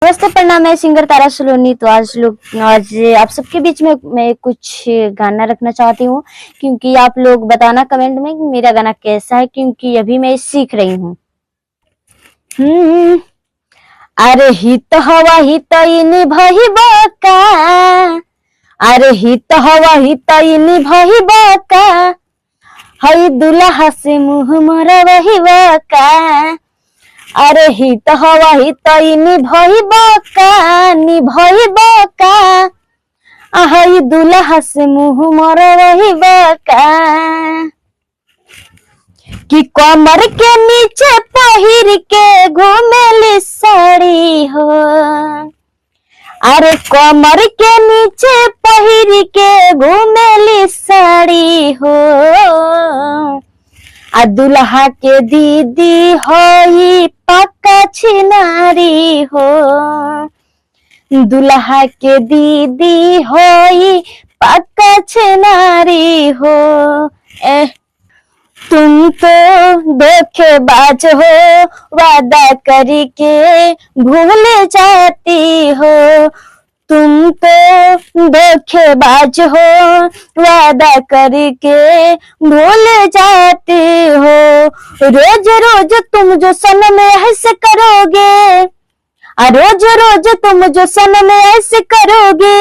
नमस्ते, प्रणाम। मैं सिंगर तारा सलोनी। तो आज आप सबके बीच में मैं कुछ गाना रखना चाहती हूँ, क्योंकि आप लोग बताना कमेंट में कि मेरा गाना कैसा है, क्योंकि अभी मैं सीख रही हूँ। अरे हित हवा हित भही बका, अरे हित हवा हित भही बका, हई दुल्हा से मुँह मरा वही बका। अरे हित हवा हित निभई बका, आहई दुल्हा से मुँह मरवही बका। कि कमर के नीचे पहिर के घूमेली साड़ी हो, अरे कमर के नीचे पहिर के घूमेली साड़ी हो। आ दुल्हा के दीदी होई पक्का छिनारी हो, दुल्हा के दीदी होई पक्का छिनारी हो। तुम तो धोखेबाज हो, वादा करके भूल जाती हो। तुम तो धोखेबाज हो, वादा करके भूल जाते हो। रोज रोज तुम जो सनम ऐसे करोगे, रोज रोज तुम जो सनम ऐसे करोगे,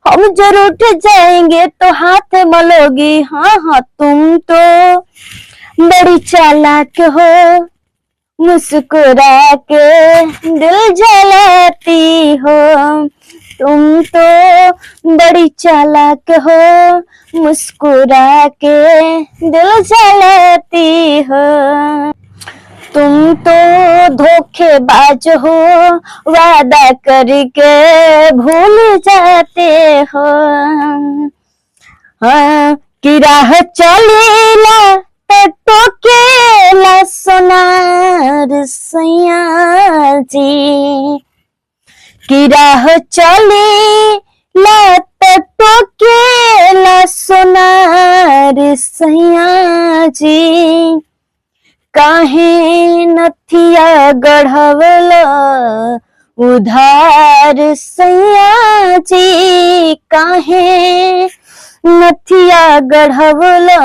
हम जरूर उठ जाएंगे तो हाथ मलोगी। हाँ हाँ, तुम तो बड़ी चालाक हो, मुस्कुरा के दिल जलाती हो। तुम तो बड़ी चालाक हो, मुस्कुरा के दिल जलाती हो। तुम तो धोखेबाज हो, वादा करके भूल जाते हो। हाँ, कि राह चलेला टोकेला सोनार सैया जी, कि राह चलेला टोकेला सोनार सैया जी। काहे नथिया गढ़वला उधार सैया जी, काहे नथिया गढ़वला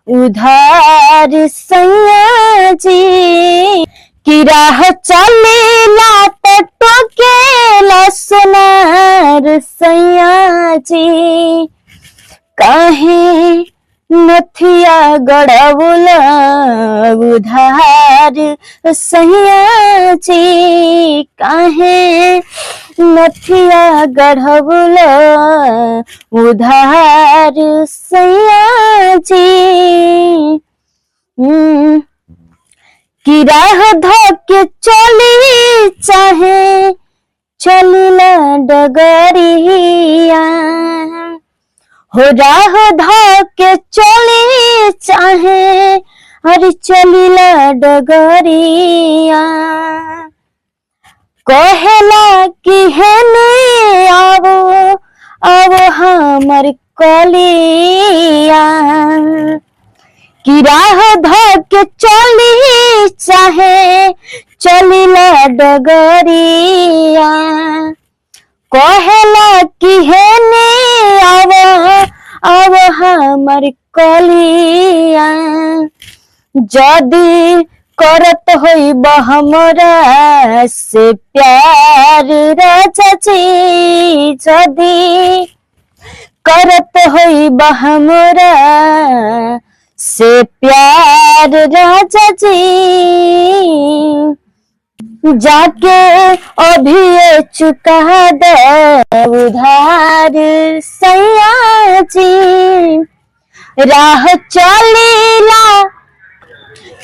उधार सैया जी। कि राह चलेला टोकेला सोनार सैया जी, काहे नथिया गढ़वला उधार सैया जी, काहे नथिया गढ़वला उधार सैया जी। कि राह धोके चली चाहे चलिला डगरिया हो, राह धोके चली चाहे अरे चलिला डगरिया। कहेला कि हेने आवो आवो हमर कलिया, कि राह धोके चली चाहे चलिला डगरिया। कहेला कि हेने आवो हमर कलिया। जदी करत होइब हमरा से प्यार राजा जी, जदी करत होइब हमरा से प्यार राजा जी। जाके अभी चुका दे उधार सैया जी। राह चलेला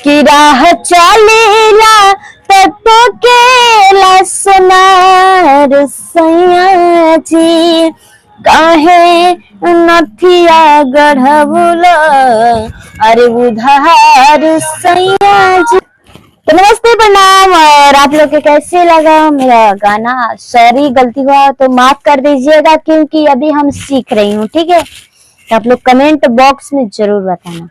कि राह चलेला टोकेला सोनार सैया जी, काहे नथिया गढ़वला अरे उधार सैया जी। तो नमस्ते, प्रणाम। और आप लोग के कैसे लगा मेरा गाना? सॉरी, गलती हुआ तो माफ कर दीजिएगा, क्योंकि अभी हम सीख रही हूँ। ठीक है, तो आप लोग कमेंट बॉक्स में जरूर बताना।